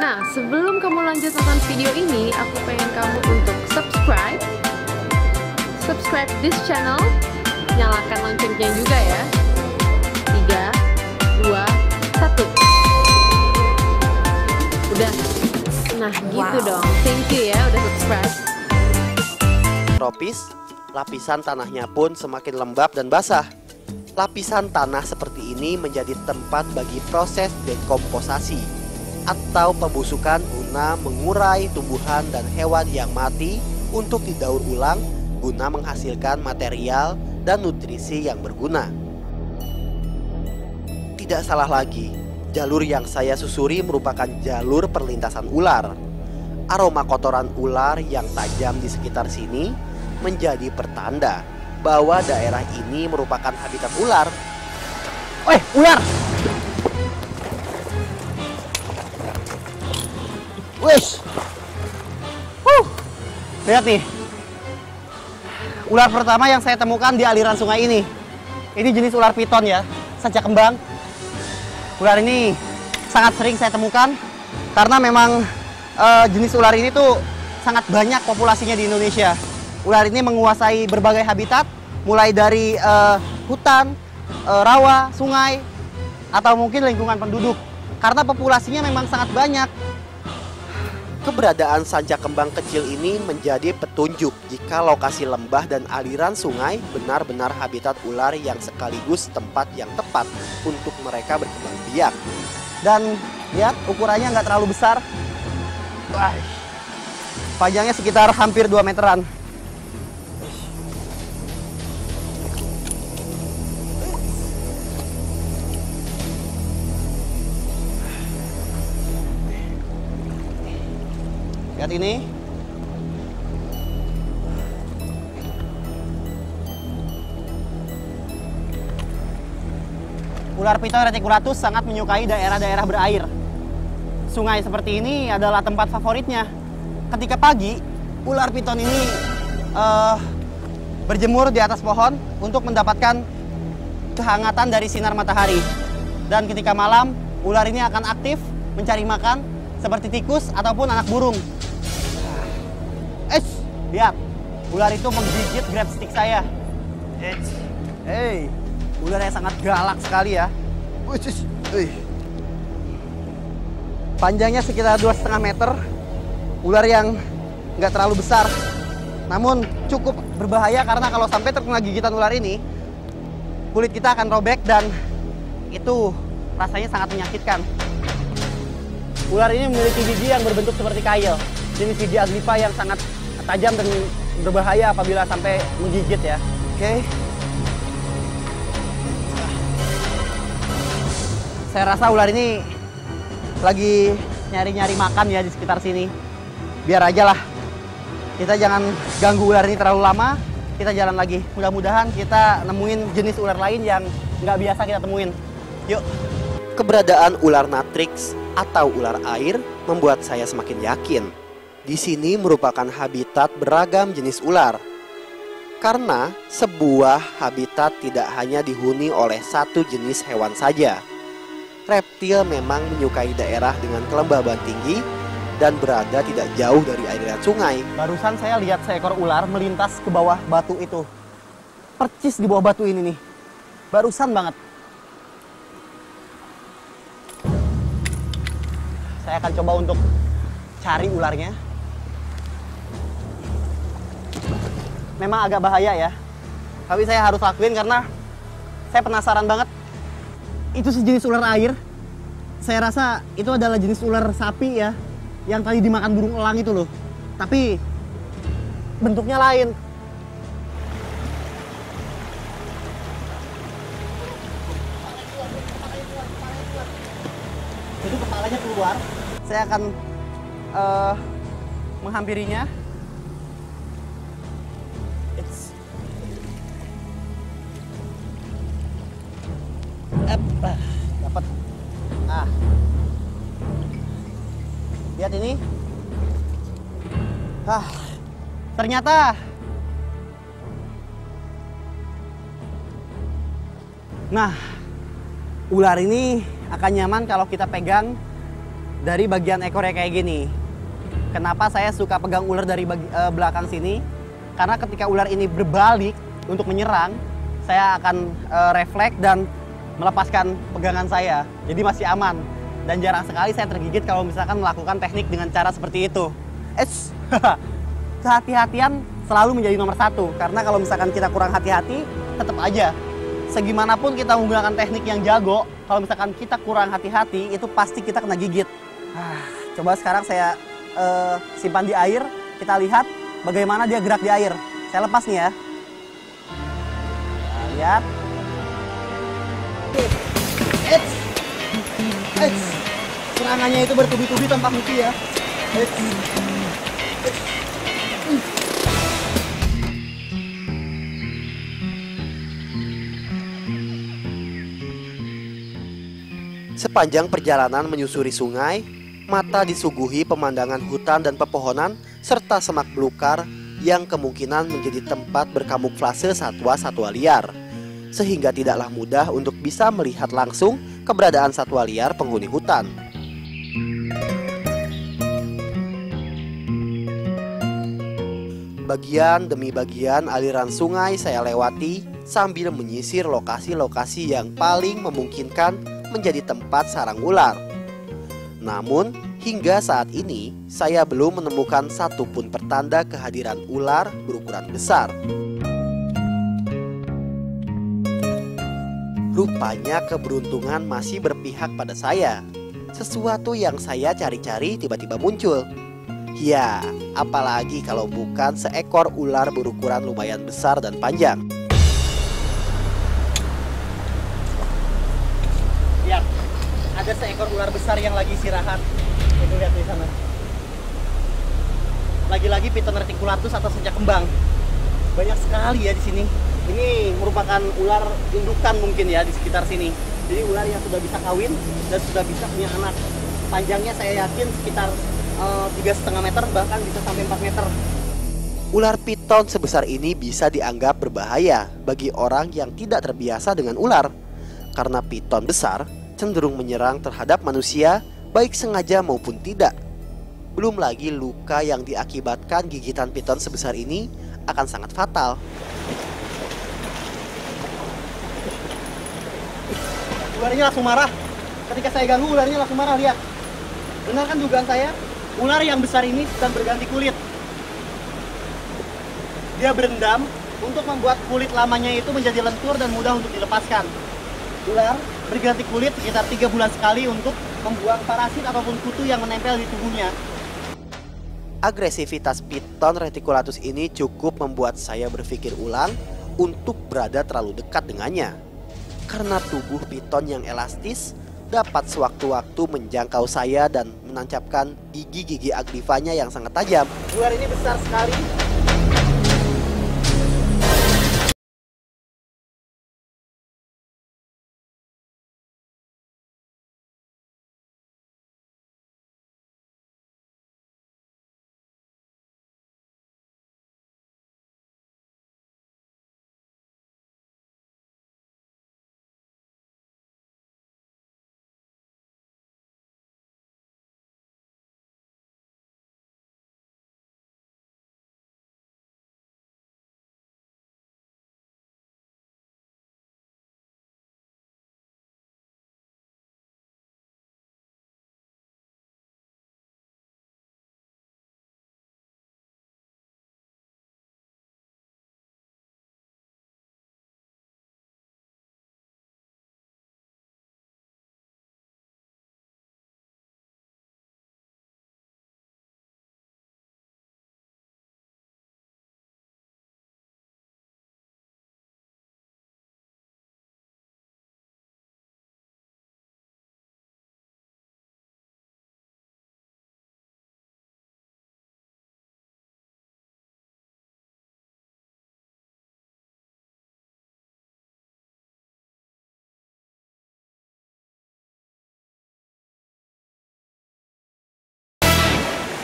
Nah, sebelum kamu lanjut nonton video ini, aku pengen kamu untuk subscribe this channel, nyalakan loncengnya juga ya. 3, 2, 1. Udah. Nah, gitu dong. Thank you ya udah subscribe. Tropis, lapisan tanahnya pun semakin lembab dan basah. Lapisan tanah seperti ini menjadi tempat bagi proses dekomposasi atau pembusukan guna mengurai tumbuhan dan hewan yang mati untuk didaur ulang guna menghasilkan material dan nutrisi yang berguna. Tidak salah lagi, jalur yang saya susuri merupakan jalur perlintasan ular. Aroma kotoran ular yang tajam di sekitar sini menjadi pertanda bahwa daerah ini merupakan habitat ular. Weh, ular! Wish! Lihat nih, ular pertama yang saya temukan di aliran sungai ini. Ini jenis ular piton ya, sancak kembang. Ular ini sangat sering saya temukan karena memang jenis ular ini tuh sangat banyak populasinya di Indonesia. Ular ini menguasai berbagai habitat, mulai dari hutan, rawa, sungai, atau mungkin lingkungan penduduk. Karena populasinya memang sangat banyak. Keberadaan sancak kembang kecil ini menjadi petunjuk jika lokasi lembah dan aliran sungai benar-benar habitat ular yang sekaligus tempat yang tepat untuk mereka berkembang biak. Dan lihat ukurannya nggak terlalu besar. Wah, panjangnya sekitar hampir 2 meteran. Lihat ini. Ular piton reticulatus sangat menyukai daerah-daerah berair. Sungai seperti ini adalah tempat favoritnya. Ketika pagi, ular piton ini berjemur di atas pohon untuk mendapatkan kehangatan dari sinar matahari. Dan ketika malam, ular ini akan aktif mencari makan seperti tikus ataupun anak burung. Lihat, ular itu menggigit grab stick saya. Hei, ularnya sangat galak sekali ya. Panjangnya sekitar 2,5 meter. Ular yang nggak terlalu besar, namun cukup berbahaya karena kalau sampai terkena gigitan ular ini, kulit kita akan robek dan itu rasanya sangat menyakitkan. Ular ini memiliki gigi yang berbentuk seperti kail, jenis gigi Aglipa yang sangat tajam dan berbahaya apabila sampai menggigit ya. Oke. Saya rasa ular ini lagi nyari-nyari makan ya di sekitar sini. Biar aja lah. Kita jangan ganggu ular ini terlalu lama. Kita jalan lagi. Mudah-mudahan kita nemuin jenis ular lain yang nggak biasa kita temuin. Yuk. Keberadaan ular natrix atau ular air membuat saya semakin yakin di sini merupakan habitat beragam jenis ular. Karena sebuah habitat tidak hanya dihuni oleh satu jenis hewan saja. Reptil memang menyukai daerah dengan kelembaban tinggi dan berada tidak jauh dari aliran sungai. Barusan saya lihat seekor ular melintas ke bawah batu itu. Percis di bawah batu ini nih. Barusan banget. Saya akan coba untuk cari ularnya. Memang agak bahaya ya. Tapi saya harus lakuin karena saya penasaran banget. Itu sejenis ular air. Saya rasa itu adalah jenis ular sapi ya, yang tadi dimakan burung elang itu loh. Tapi bentuknya lain. Itu kepalanya keluar. Saya akan menghampirinya. Dapat. Lihat ini. Ternyata ular ini akan nyaman kalau kita pegang dari bagian ekornya kayak gini. Kenapa saya suka pegang ular dari belakang sini? Karena ketika ular ini berbalik untuk menyerang, saya akan refleks dan melepaskan pegangan saya. Jadi masih aman. Dan jarang sekali saya tergigit kalau misalkan melakukan teknik dengan cara seperti itu. Kehati-hatian selalu menjadi nomor satu. Karena kalau misalkan kita kurang hati-hati, tetap aja. Segimanapun kita menggunakan teknik yang jago, kalau misalkan kita kurang hati-hati, itu pasti kita kena gigit. Coba sekarang saya simpan di air, kita lihat bagaimana dia gerak di air. Saya lepas nih ya. Nah, lihat. Serangannya itu bertubi-tubi tanpa henti ya. Sepanjang perjalanan menyusuri sungai, mata disuguhi pemandangan hutan dan pepohonan serta semak belukar yang kemungkinan menjadi tempat berkamuflase satwa-satwa liar, sehingga tidaklah mudah untuk bisa melihat langsung keberadaan satwa liar penghuni hutan. Bagian demi bagian aliran sungai saya lewati sambil menyisir lokasi-lokasi yang paling memungkinkan menjadi tempat sarang ular. Namun, hingga saat ini saya belum menemukan satupun pertanda kehadiran ular berukuran besar. Rupanya keberuntungan masih berpihak pada saya. Sesuatu yang saya cari-cari tiba-tiba muncul. Ya, apalagi kalau bukan seekor ular berukuran lumayan besar dan panjang. Lihat, ada seekor ular besar yang lagi istirahat. Itu lihat di sana. Lagi-lagi Piton reticulatus atau senja kembang. Banyak sekali ya di sini. Ini merupakan ular indukan mungkin ya di sekitar sini. Jadi ular yang sudah bisa kawin dan sudah bisa punya anak. Panjangnya saya yakin sekitar 3,5 meter, bahkan bisa sampai 4 meter. Ular piton sebesar ini bisa dianggap berbahaya bagi orang yang tidak terbiasa dengan ular. Karena piton besar cenderung menyerang terhadap manusia, baik sengaja maupun tidak. Belum lagi luka yang diakibatkan gigitan piton sebesar ini akan sangat fatal. Ularnya langsung marah. Ketika saya ganggu, ularnya langsung marah. Lihat, benar kan dugaan saya? Ular yang besar ini sedang berganti kulit. Dia berendam untuk membuat kulit lamanya itu menjadi lentur dan mudah untuk dilepaskan. Ular berganti kulit sekitar 3 bulan sekali untuk membuang parasit ataupun kutu yang menempel di tubuhnya. Agresivitas Piton reticulatus ini cukup membuat saya berpikir ulang untuk berada terlalu dekat dengannya. Karena tubuh piton yang elastis dapat sewaktu-waktu menjangkau saya dan menancapkan gigi-gigi aglifanya yang sangat tajam. Ular ini besar sekali.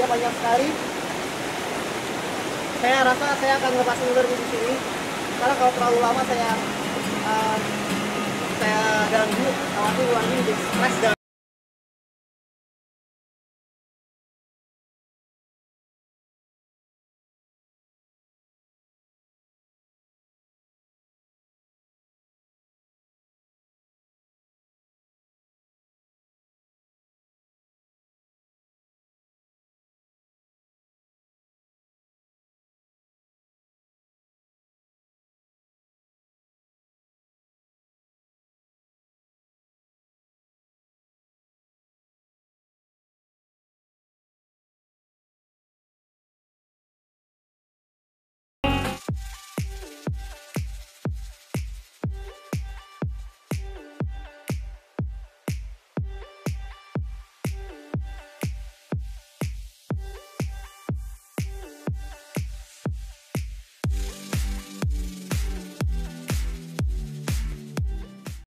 Dia banyak sekali. Saya rasa saya akan lepasin ular di sini. Karena kalau terlalu lama saya ganggu, khawatir ular ini jadi stres dan